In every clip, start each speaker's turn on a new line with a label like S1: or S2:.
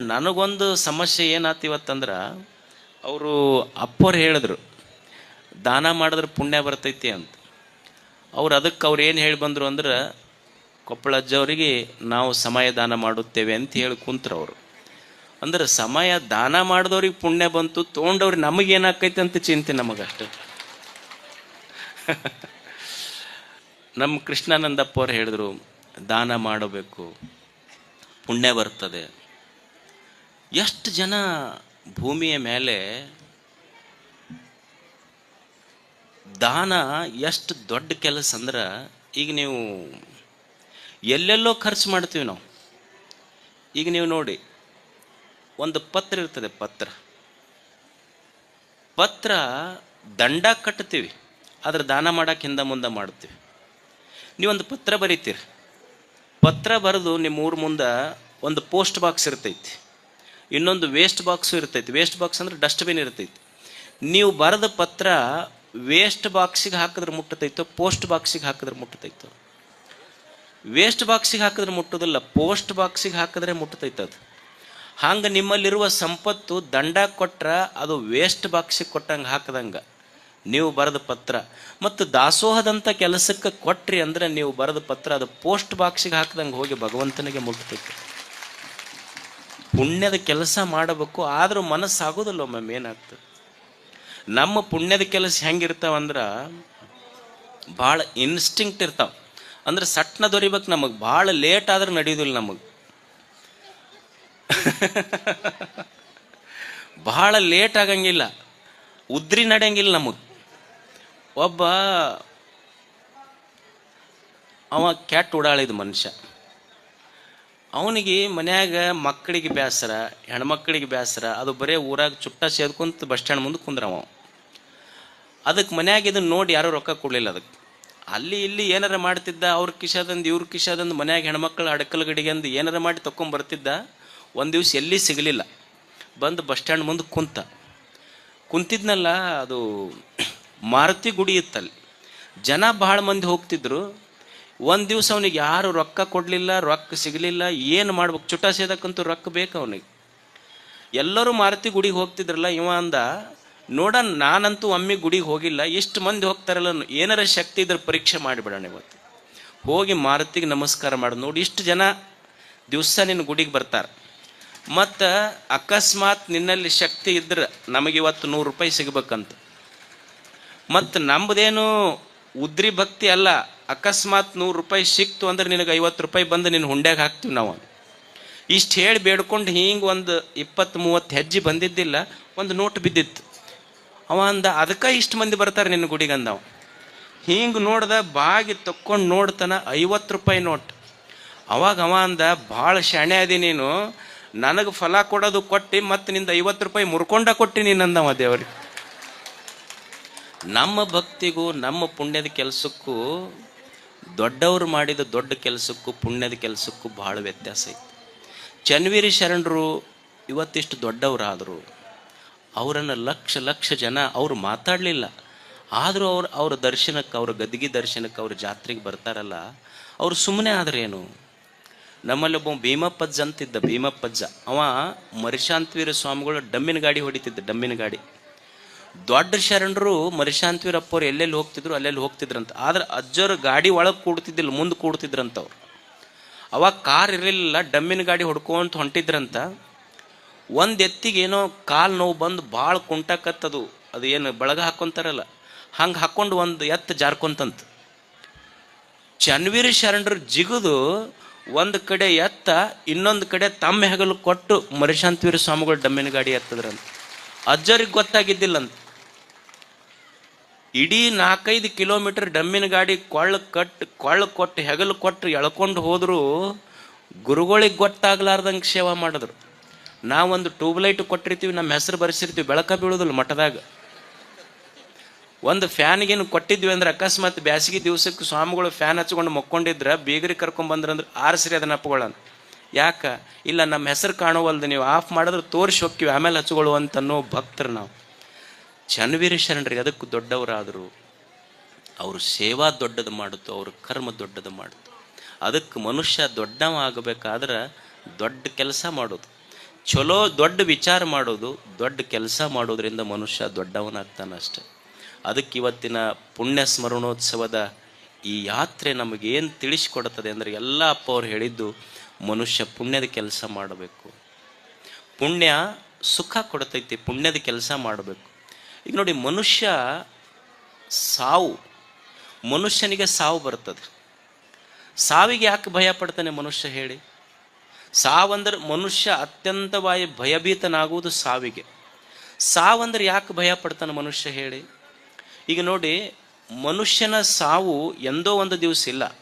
S1: ನನಗೊಂದು ಸಮಸ್ಯೆ ಏನಾಯ್ತು ಇವತ್ತಂದ್ರೆ, ಅವರು ಅಪ್ಪವ್ರು ಹೇಳಿದ್ರು ದಾನ ಮಾಡಿದ್ರೆ ಪುಣ್ಯ ಬರ್ತೈತಿ ಅಂತ. ಅದಕ್ಕೆ ಅವ್ರು ಏನು ಹೇಳಿ ಬಂದರು ಅಂದ್ರೆ, ಕೊಪ್ಪಳ ಅಜ್ಜವರಿಗೆ ನಾವು ಸಮಯ ದಾನ ಮಾಡುತ್ತೇವೆ ಅಂತ ಹೇಳಿ ಕುಂತ್ರು ಅವರು. ಅಂದ್ರೆ ಸಮಯ ದಾನ ಮಾಡಿದವ್ರಿಗೆ ಪುಣ್ಯ ಬಂತು, ತೊಗೊಂಡವ್ರಿಗೆ ನಮಗೇನಾಕೈತೆ ಅಂತ ಚಿಂತೆ ನಮಗಷ್ಟು. ನಮ್ಮ ಕೃಷ್ಣಾನಂದಪ್ಪ ಅವ್ರು ಹೇಳಿದ್ರು ದಾನ ಮಾಡಬೇಕು, ಪುಣ್ಯ ಬರ್ತದೆ. ಎಷ್ಟು ಜನ ಭೂಮಿಯ ಮೇಲೆ ದಾನ ಎಷ್ಟು ದೊಡ್ಡ ಕೆಲಸ ಅಂದ್ರೆ, ಈಗ ನೀವು ಎಲ್ಲೆಲ್ಲೋ ಖರ್ಚು ಮಾಡ್ತೀವಿ ನಾವು. ಈಗ ನೀವು ನೋಡಿ, ಒಂದು ಪತ್ರ ಇರ್ತದೆ, ಪತ್ರ ದಂಡ ಕಟ್ತೀವಿ, ಆದ್ರೆ ದಾನ ಮಾಡಕ್ಕೆ ಹಿಂದೆ ಮುಂದೆ ಮಾಡ್ತೀವಿ. ನೀವೊಂದು ಪತ್ರ ಬರೀತೀರಿ, ಪತ್ರ ಬರೆದು ನಿಮ್ಮ ಊರ ಮುಂದೆ ಒಂದು ಪೋಸ್ಟ್ ಬಾಕ್ಸ್ ಇರ್ತೈತಿ, ಇನ್ನೊಂದು ವೇಸ್ಟ್ ಬಾಕ್ಸು ಇರ್ತೈತಿ. ವೇಸ್ಟ್ ಬಾಕ್ಸ್ ಅಂದ್ರೆ ಡಸ್ಟ್ಬಿನ್ ಇರ್ತೈತಿ. ನೀವು ಬರೆದ ಪತ್ರ ವೇಸ್ಟ್ ಬಾಕ್ಸಿಗೆ ಹಾಕಿದ್ರೆ ಮುಟ್ಟತೈತೋ, ಪೋಸ್ಟ್ ಬಾಕ್ಸಿಗೆ ಹಾಕಿದ್ರೆ ಮುಟ್ಟತೈತೋ? ವೇಸ್ಟ್ ಬಾಕ್ಸಿಗೆ ಹಾಕಿದ್ರೆ ಮುಟ್ಟೋದಿಲ್ಲ, ಪೋಸ್ಟ್ ಬಾಕ್ಸಿಗೆ ಹಾಕಿದ್ರೆ ಮುಟ್ಟತೈತೆ ಅದು. ಹಂಗೆ ನಿಮ್ಮಲ್ಲಿರುವ ಸಂಪತ್ತು ದಂಡ ಕೊಟ್ರ ಅದು ವೇಸ್ಟ್ ಬಾಕ್ಸಿಗೆ ಕೊಟ್ಟಂಗೆ ಹಾಕದಂಗೆ ನೀವು ಬರೆದ ಪತ್ರ. ಮತ್ತು ದಾಸೋಹದಂಥ ಕೆಲಸಕ್ಕೆ ಕೊಟ್ರಿ ಅಂದ್ರೆ ನೀವು ಬರೆದ ಪತ್ರ ಅದು ಪೋಸ್ಟ್ ಬಾಕ್ಸಿಗೆ ಹಾಕಿದಂಗೆ ಹೋಗಿ ಭಗವಂತನಿಗೆ ಮುಟ್ಟತೈತೆ. ಪುಣ್ಯದ ಕೆಲಸ ಮಾಡಬೇಕು, ಆದರೂ ಮನಸ್ಸಾಗೋದಿಲ್ಲ ಒಮ್ಮೆ. ಏನಾಗ್ತದೆ, ನಮ್ಮ ಪುಣ್ಯದ ಕೆಲಸ ಹೆಂಗಿರ್ತಾವಂದ್ರೆ ಭಾಳ ಇನ್ಸ್ಟಿಂಕ್ಟ್ ಇರ್ತಾವ. ಅಂದ್ರೆ ಸಟ್ನ ದೊರಿಬೇಕು ನಮಗೆ, ಭಾಳ ಲೇಟ್ ಆದ್ರೆ ನಡೆಯೋದಿಲ್ಲ ನಮಗೆ. ಭಾಳ ಲೇಟ್ ಆಗಂಗಿಲ್ಲ, ಉದ್ರಿ ನಡೆಯಂಗಿಲ್ಲ ನಮಗೆ. ಒಬ್ಬ ಅವ ಕ್ಯಾಟ್ ಉಡಾಳಿದ ಮನುಷ್ಯ, ಅವನಿಗೆ ಮನ್ಯಾಗ ಮಕ್ಕಳಿಗೆ ಬೇಸರ, ಹೆಣ್ಮಕ್ಳಿಗೆ ಬೇಸರ, ಅದು ಬರೀ ಊರಾಗ ಚುಟ್ಟ ಸೇದ್ಕೊಂತ ಬಸ್ ಸ್ಟ್ಯಾಂಡ್ ಮುಂದೆ ಕುಂದ್ರವ. ಅದಕ್ಕೆ ಮನ್ಯಾಗ ಇದನ್ನು ನೋಡಿ ಯಾರೂ ರೊಕ್ಕ ಕೊಡಲಿಲ್ಲ. ಅದಕ್ಕೆ ಅಲ್ಲಿ ಇಲ್ಲಿ ಏನಾರ ಮಾಡ್ತಿದ್ದ, ಅವ್ರ ಕಿಶಾದಂದು ಇವ್ರ ಕಿಶಾದಂದು ಮನ್ಯಾಗ ಹೆಣ್ಮಕ್ಳು ಅಡಕಲ್ ಗಡಿಗೆ ಅಂದು ಏನಾರ ಮಾಡಿ ತೊಗೊಂಬರ್ತಿದ್ದ. ಒಂದು ದಿವ್ಸ ಎಲ್ಲಿ ಸಿಗಲಿಲ್ಲ, ಬಂದು ಬಸ್ ಸ್ಟ್ಯಾಂಡ್ ಮುಂದೆ ಕುಂತಿದ್ನಲ್ಲ, ಅದು ಮಾರುತಿ ಗುಡಿ ಇತ್ತಲ್ಲಿ, ಜನ ಭಾಳ ಮಂದಿ ಹೋಗ್ತಿದ್ರು. ಒಂದು ದಿವ್ಸ ಅವನಿಗೆ ಯಾರು ರೊಕ್ಕ ಕೊಡಲಿಲ್ಲ, ರೊಕ್ಕ ಸಿಗಲಿಲ್ಲ. ಏನು ಮಾಡ್ಬೇಕು, ಚುಟ ಸೇದಕ್ಕಂತೂ ರೊಕ್ಕ ಬೇಕು ಅವನಿಗೆ. ಎಲ್ಲರೂ ಮಾರುತಿ ಗುಡಿಗೆ ಹೋಗ್ತಿದ್ರಲ್ಲ, ಇವ ಅಂದ, ನೋಡೋಣ ನಾನಂತೂ ಒಮ್ಮೆ ಗುಡಿಗೆ ಹೋಗಿಲ್ಲ, ಇಷ್ಟು ಮಂದಿ ಹೋಗ್ತಾರಲ್ಲ, ಏನಾರ ಶಕ್ತಿ ಇದ್ರೆ ಪರೀಕ್ಷೆ ಮಾಡಿಬಿಡೋಣ ಇವತ್ತು. ಹೋಗಿ ಮಾರುತಿಗೆ ನಮಸ್ಕಾರ ಮಾಡಿ ನೋಡಿ, ಇಷ್ಟು ಜನ ದಿವಸ ನಿನ್ನ ಗುಡಿಗೆ ಬರ್ತಾರೆ, ಮತ್ತು ಅಕಸ್ಮಾತ್ ನಿನ್ನಲ್ಲಿ ಶಕ್ತಿ ಇದ್ರೆ ನಮಗಿವತ್ತು 100 ರೂಪಾಯಿ ಸಿಗ್ಬೇಕಂತ. ಮತ್ತು ನಮ್ಮದೇನು ಉದ್ರಿ ಭಕ್ತಿ ಅಲ್ಲ, ಅಕಸ್ಮಾತ್ 100 ರೂಪಾಯಿ ಸಿಕ್ತು ಅಂದ್ರೆ ನಿನಗೆ 50 ರೂಪಾಯಿ ಬಂದು ನಿನ್ನ ಹುಂಡ್ಯಾಗ ಹಾಕ್ತೀವಿ ನಾವು. ಇಷ್ಟು ಹೇಳಿ ಬೇಡ್ಕೊಂಡು ಹಿಂಗೆ ಒಂದು 20-30 ಹೆಜ್ಜೆ ಬಂದಿದ್ದಿಲ್ಲ, ಒಂದು ನೋಟ್ ಬಿದ್ದಿತ್ತು. ಅವ ಅಂದ, ಅದಕ್ಕೆ ಇಷ್ಟು ಮಂದಿ ಬರ್ತಾರೆ ನಿನ್ನ ಗುಡಿಗೆ ಅಂದವ. ಹಿಂಗೆ ನೋಡ್ದ, ಬಾಗಿ ತಕ್ಕೊಂಡು ನೋಡ್ತಾನ 50 ರೂಪಾಯಿ ನೋಟ್. ಅವಾಗ ಅವ ಅಂದ, ಭಾಳ ಶಾಣೆ ಅದಿ ನೀನು, ನನಗೆ ಫಲ ಕೊಡೋದು ಕೊಟ್ಟು ಮತ್ತು ನಿಂದ 50 ರೂಪಾಯಿ ಮುರ್ಕೊಂಡ ಕೊಟ್ಟು ನೀನಂದವ ದೇವ್ರಿಗೆ. ನಮ್ಮ ಭಕ್ತಿಗೂ ನಮ್ಮ ಪುಣ್ಯದ ಕೆಲಸಕ್ಕೂ, ದೊಡ್ಡವರು ಮಾಡಿದ ದೊಡ್ಡ ಕೆಲಸಕ್ಕೂ ಪುಣ್ಯದ ಕೆಲಸಕ್ಕೂ ಭಾಳ ವ್ಯತ್ಯಾಸ ಐತಿ. ಚನ್ನವೀರ ಶರಣರು ಇವತ್ತಿಷ್ಟು ದೊಡ್ಡವರಾದರು, ಅವರನ್ನು ಲಕ್ಷ ಜನ ಅವ್ರು ಮಾತಾಡಲಿಲ್ಲ, ಆದರೂ ಅವ್ರ ದರ್ಶನಕ್ಕೆ, ಅವ್ರ ಗದ್ಗಿ ದರ್ಶನಕ್ಕೆ, ಅವ್ರ ಜಾತ್ರೆಗೆ ಬರ್ತಾರಲ್ಲ, ಅವ್ರು ಸುಮ್ಮನೆ ಆದ್ರೇನು? ನಮ್ಮಲ್ಲಿ ಒಬ್ಬ ಭೀಮಪ್ಪಜ್ಜ ಅಂತಿದ್ದ, ಭೀಮಪ್ಪಜ್ಜ. ಅವ ಮರಿಶಾಂತವೀರ ಸ್ವಾಮಿಗಳು ಡಮ್ಮಿನ ಗಾಡಿ ಹೊಡಿತಿದ್ದ, ಡಮ್ಮಿನ ಗಾಡಿ. ದೊಡ್ಡ ಶರಣರು ಮರಿಶಾಂತವೀರಪ್ಪವ್ರು ಎಲ್ಲೆಲ್ಲಿ ಹೋಗ್ತಿದ್ರು ಅಲ್ಲೆಲ್ಲಿ ಹೋಗ್ತಿದ್ರಂತ. ಆದ್ರೆ ಅಜ್ಜರು ಗಾಡಿ ಒಳಗೆ ಕೂಡ್ತಿದ್ದಿಲ್ಲ, ಮುಂದೆ ಕೂಡ್ತಿದ್ರಂತವ್ರು. ಅವಾಗ ಕಾರ್ ಇರಲಿಲ್ಲ, ಡಮ್ಮಿನ ಗಾಡಿ ಹೊಡ್ಕೊಂತ ಹೊಂಟಿದ್ರಂತ. ಒಂದು ಎತ್ತಿಗೆ ಏನೋ ಕಾಲು ನೋವು ಬಂದು ಭಾಳ ಕುಂಟಕತ್ತದು, ಅದು ಏನು ಬಳಗ ಹಾಕ್ಕೊಂತಾರಲ್ಲ, ಹಂಗೆ ಹಾಕ್ಕೊಂಡು ಒಂದು ಎತ್ತು ಜಾರ್ಕೊಂತಂತ. ಚನ್ನವೀರ ಶರಣರು ಜಿಗಿದು ಒಂದು ಕಡೆ ಎತ್ತ, ಇನ್ನೊಂದು ಕಡೆ ತಮ್ಮ ಹೆಗಲು ಕೊಟ್ಟು ಮರಿಶಾಂತವೀರ ಸ್ವಾಮಿಗಳು ಡಮ್ಮಿನ ಗಾಡಿ ಎತ್ತದ್ರಂತ. ಅಜ್ಜರಿಗೆ ಗೊತ್ತಾಗಿದ್ದಿಲ್ಲಂತ. ಇಡೀ 4-5 ಕಿಲೋಮೀಟರ್ ಡಮ್ಮಿನ ಗಾಡಿ ಕೊಳ್ಳು ಕೊಟ್ಟು ಹೆಗಲು ಕೊಟ್ಟು ಎಳ್ಕೊಂಡು ಹೋದ್ರು, ಗುರುಗಳಿಗೆ ಗೊತ್ತಾಗ್ಲಾರ್ದಂಗೆ ಸೇವಾ ಮಾಡಿದ್ರು. ನಾವೊಂದು ಟ್ಯೂಬ್ಲೈಟ್ ಕೊಟ್ಟಿರ್ತೀವಿ, ನಮ್ಮ ಹೆಸರು ಬರೆಸಿರ್ತೀವಿ, ಬೆಳಕ ಬೀಳೋದಿಲ್ಲ ಮಠದಾಗ. ಒಂದು ಫ್ಯಾನ್ಗೇನು ಕೊಟ್ಟಿದ್ವಿ ಅಂದ್ರೆ, ಅಕಸ್ಮಾತ್ ಬ್ಯಾಸಿಗೆ ದಿವಸಕ್ಕೆ ಸ್ವಾಮಿಗಳು ಫ್ಯಾನ್ ಹಚ್ಕೊಂಡು ಮಕ್ಕೊಂಡಿದ್ರೆ ಬೀಗರಿಗೆ ಕರ್ಕೊಂಡ್ಬಂದ್ರಂದ್ರೆ ಆರಿಸ್ರಿ ಅದನ್ನ ಅಪ್ಪಗಳನ್ನ. ಯಾಕ ಇಲ್ಲ, ನಮ್ಮ ಹೆಸರು ಕಾಣುವಲ್ದು, ನೀವು ಆಫ್ ಮಾಡಿದ್ರೆ ತೋರಿಸಿ ಹೋಗ್ತೀವಿ, ಆಮೇಲೆ ಹಚ್ಕೊಳ್ಳು ಅಂತನ್ನೋ ಭಕ್ತರು ನಾವು. ಚನ್ನವೀರ ಶರಣರಿಗೆ ಅದಕ್ಕೂ ದೊಡ್ಡವರಾದರು. ಅವರು ಸೇವಾ ದೊಡ್ಡದು ಮಾಡುತ್ತು, ಅವ್ರ ಕರ್ಮ ದೊಡ್ಡದು ಮಾಡುತ್ತು. ಅದಕ್ಕೆ ಮನುಷ್ಯ ದೊಡ್ಡವ ಆಗಬೇಕಾದ್ರೆ ದೊಡ್ಡ ಕೆಲಸ ಮಾಡೋದು. ಚಲೋ ದೊಡ್ಡ ವಿಚಾರ ಮಾಡೋದು, ದೊಡ್ಡ ಕೆಲಸ ಮಾಡೋದ್ರಿಂದ ಮನುಷ್ಯ ದೊಡ್ಡವನಾಗ್ತಾನೆ ಅಷ್ಟೆ. ಅದಕ್ಕೆ ಇವತ್ತಿನ ಪುಣ್ಯ ಸ್ಮರಣೋತ್ಸವದ ಈ ಯಾತ್ರೆ ನಮಗೇನು ತಿಳಿಸ್ಕೊಡ್ತದೆ ಅಂದರೆ, ಎಲ್ಲ ಅಪ್ಪ ಅವ್ರು ಹೇಳಿದ್ದು ಮನುಷ್ಯ ಪುಣ್ಯದ ಕೆಲಸ ಮಾಡಬೇಕು. ಪುಣ್ಯ ಸುಖ ಕೊಡ್ತೈತಿ, ಪುಣ್ಯದ ಕೆಲಸ ಮಾಡಬೇಕು. ಈಗ ನೋಡಿ, ಮನುಷ್ಯನಿಗೆ ಸಾವು ಬರ್ತದೆ. ಸಾವಿಗೆ ಯಾಕೆ ಭಯ ಪಡ್ತಾನೆ ಮನುಷ್ಯ ಹೇಳಿ? ಸಾವಂದ್ರೆ ಮನುಷ್ಯ ಅತ್ಯಂತವಾಗಿ ಭಯಭೀತನಾಗುವುದು ಸಾವಿಗೆ. ಸಾವಂದ್ರೆ ಯಾಕೆ ಭಯ ಪಡ್ತಾನೆ ಮನುಷ್ಯ ಹೇಳಿ? ಈಗ ನೋಡಿ, ಮನುಷ್ಯನ ಸಾವು ಎಂದೋ ಒಂದು ದಿವಸ ಇಲ್ಲ.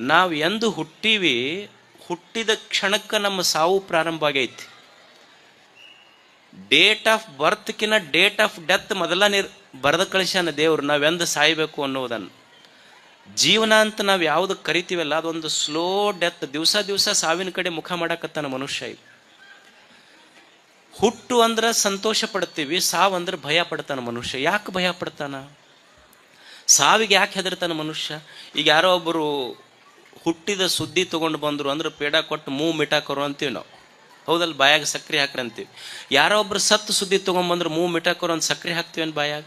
S1: ನಾವು ಎಂದು ಹುಟ್ಟಿವಿ, ಹುಟ್ಟಿದ ಕ್ಷಣಕ್ಕೆ ನಮ್ಮ ಸಾವು ಪ್ರಾರಂಭ ಆಗೈತಿ. ಡೇಟ್ ಆಫ್ ಬರ್ತ್ಕಿನ್ನ ಡೇಟ್ ಆಫ್ ಡೆತ್ ಮೊದಲ ಬರೆದ ಕಳಿಸ್ಯಾನ ದೇವ್ರು, ನಾವೆಂದು ಸಾಯಬೇಕು ಅನ್ನೋದನ್ನು. ಜೀವನ ಅಂತ ನಾವು ಯಾವುದು ಕರಿತೀವಲ್ಲ, ಅದೊಂದು ಸ್ಲೋ ಡೆತ್. ದಿವಸ ಸಾವಿನ ಕಡೆ ಮುಖ ಮಾಡಕತ್ತಾನ ಮನುಷ್ಯ. ಈಗ ಹುಟ್ಟು ಅಂದ್ರೆ ಸಂತೋಷ ಪಡ್ತೀವಿ, ಸಾವು ಅಂದ್ರೆ ಭಯ ಪಡ್ತಾನ ಮನುಷ್ಯ. ಯಾಕೆ ಭಯ ಪಡ್ತಾನ? ಸಾವಿಗೆ ಯಾಕೆ ಹೆದರ್ತಾನ ಮನುಷ್ಯ? ಈಗ ಯಾರೋ ಒಬ್ಬರು ಹುಟ್ಟಿದ ಸುದ್ದಿ ತೊಗೊಂಡು ಬಂದರು ಅಂದ್ರೆ ಪೇಡ ಕೊಟ್ಟು ಮೂವ್ ಮಿಟಾಕರು ಅಂತೀವಿ ನಾವು, ಹೌದಲ್ಲ? ಬಾಯಾಗ ಸಕ್ಕರೆ ಹಾಕ್ರಿ ಅಂತೀವಿ. ಯಾರೋ ಒಬ್ರು ಸತ್ತು ಸುದ್ದಿ ತೊಗೊಂಡ್ಬಂದ್ರೆ ಮೂವ್ ಮಿಟಾಕರು ಅಂತ ಸಕ್ಕರೆ ಹಾಕ್ತೀವೇನು ಬಾಯಾಗ?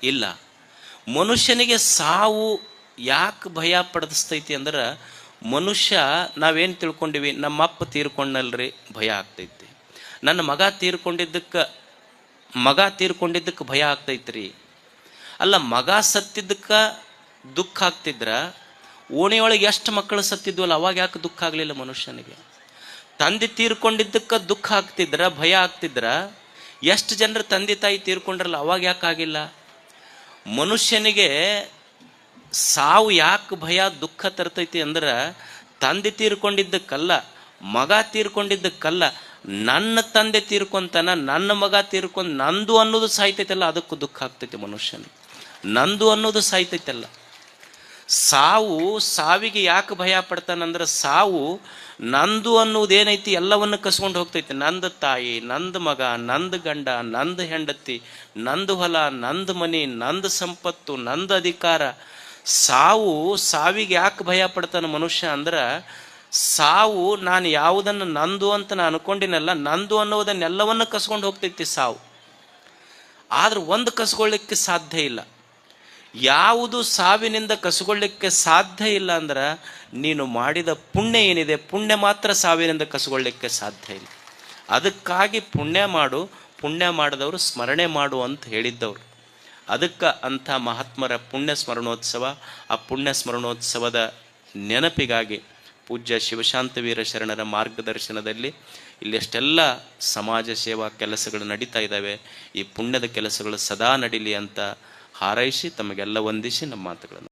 S1: ಇಲ್ಲ. ಮನುಷ್ಯನಿಗೆ ಸಾವು ಯಾಕೆ ಭಯ ಪಡಿಸ್ತೈತಿ ಅಂದ್ರೆ, ಮನುಷ್ಯ ನಾವೇನು ತಿಳ್ಕೊಂಡಿವಿ, ನಮ್ಮಪ್ಪ ತೀರ್ಕೊಂಡಲ್ರಿ ಭಯ ಆಗ್ತೈತಿ, ನನ್ನ ಮಗ ತೀರ್ಕೊಂಡಿದ್ದಕ್ಕೆ ಭಯ ಆಗ್ತೈತ್ರಿ. ಅಲ್ಲ, ಮಗ ಸತ್ತಿದ್ದಕ್ಕೆ ದುಃಖ ಆಗ್ತಿದ್ರ, ಓಣಿಯೊಳಗೆ ಎಷ್ಟು ಮಕ್ಕಳು ಸತ್ತಿದ್ವಲ್ಲ ಅವಾಗ ಯಾಕೆ ದುಃಖ ಆಗಲಿಲ್ಲ ಮನುಷ್ಯನಿಗೆ? ತಂದೆ ತೀರ್ಕೊಂಡಿದ್ದಕ್ಕೆ ದುಃಖ ಆಗ್ತಿದ್ರ, ಭಯ ಆಗ್ತಿದ್ರ, ಎಷ್ಟು ಜನರು ತಂದೆ ತಾಯಿ ತೀರ್ಕೊಂಡ್ರಲ್ಲ ಅವಾಗ ಯಾಕೆ ಆಗಿಲ್ಲ? ಮನುಷ್ಯನಿಗೆ ಸಾವು ಯಾಕೆ ಭಯ ದುಃಖ ತರ್ತೈತಿ ಅಂದ್ರೆ, ತಂದೆ ತೀರ್ಕೊಂಡಿದ್ದಕ್ಕಲ್ಲ, ಮಗ ತೀರ್ಕೊಂಡಿದ್ದಕ್ಕಲ್ಲ, ನನ್ನ ತಂದೆ ತೀರ್ಕೊಂತಾನ, ನನ್ನ ಮಗ ತೀರ್ಕೊಂಡು ನಂದು ಅನ್ನೋದು ಸಾಯ್ತೈತಲ್ಲ, ಅದಕ್ಕೂ ದುಃಖ ಆಗ್ತೈತಿ ಮನುಷ್ಯನಿಗೆ. ನಂದು ಅನ್ನೋದು ಸಾಯ್ತೈತಲ್ಲ. ಸಾವಿಗೆ ಯಾಕೆ ಭಯ ಪಡ್ತಾನಂದ್ರೆ, ಸಾವು ನಂದು ಅನ್ನೋದೇನೈತಿ ಎಲ್ಲವನ್ನು ಕಸ್ಕೊಂಡು ಹೋಗ್ತೈತಿ. ನಂದು ತಾಯಿ, ನಂದು ಮಗ, ನಂದು ಗಂಡ, ನಂದು ಹೆಂಡತಿ, ನಂದು ಹೊಲ, ನಂದು ಮನೆ, ನಂದು ಸಂಪತ್ತು, ನಂದು ಅಧಿಕಾರ. ಸಾವಿಗೆ ಯಾಕೆ ಭಯ ಪಡ್ತಾನೆ ಮನುಷ್ಯ ಅಂದ್ರೆ, ಸಾವು ನಾನು ಯಾವುದನ್ನು ನಂದು ಅಂತ ನಾನು ಅನ್ಕೊಂಡಿನಲ್ಲ, ನಂದು ಅನ್ನೋದನ್ನೆಲ್ಲವನ್ನು ಕಸ್ಕೊಂಡು ಹೋಗ್ತೈತಿ ಸಾವು. ಆದ್ರೆ ಒಂದು ಕಸ್ಕೊಳ್ಳಿಕ್ಕೆ ಸಾಧ್ಯ ಇಲ್ಲ. ಯಾವುದು ಸಾವಿನಿಂದ ಕಸ್ಕೊಳ್ಳಿಕ್ಕೆ ಸಾಧ್ಯ ಇಲ್ಲ ಅಂದ್ರೆ, ನೀನು ಮಾಡಿದ ಪುಣ್ಯ ಏನಿದೆ, ಪುಣ್ಯ ಮಾತ್ರ ಸಾವಿನಿಂದ ಕಸ್ಕೊಳ್ಳಿಕ್ಕೆ ಸಾಧ್ಯ ಇಲ್ಲ. ಅದಕ್ಕಾಗಿ ಪುಣ್ಯ ಮಾಡಿದವರು ಸ್ಮರಣೆ ಮಾಡು ಅಂತ ಹೇಳಿದ್ದವರು. ಅದಕ್ಕೆ ಅಂಥ ಮಹಾತ್ಮರ ಪುಣ್ಯ ಸ್ಮರಣೋತ್ಸವ. ಆ ಪುಣ್ಯ ಸ್ಮರಣೋತ್ಸವದ ನೆನಪಿಗಾಗಿ ಪೂಜ್ಯ ಶಿವಶಾಂತವೀರ ಶರಣರ ಮಾರ್ಗದರ್ಶನದಲ್ಲಿ ಇಲ್ಲೆಷ್ಟೆಲ್ಲ ಸಮಾಜ ಸೇವಾ ಕೆಲಸಗಳು ನಡೀತಾ ಇದ್ದಾವೆ. ಈ ಪುಣ್ಯದ ಕೆಲಸಗಳು ಸದಾ ನಡೀಲಿ ಅಂತ ಹಾರೈಸಿ ತಮಗೆಲ್ಲ ವಂದಿಸಿ ನಮ್ಮ ಮಾತುಗಳನ್ನು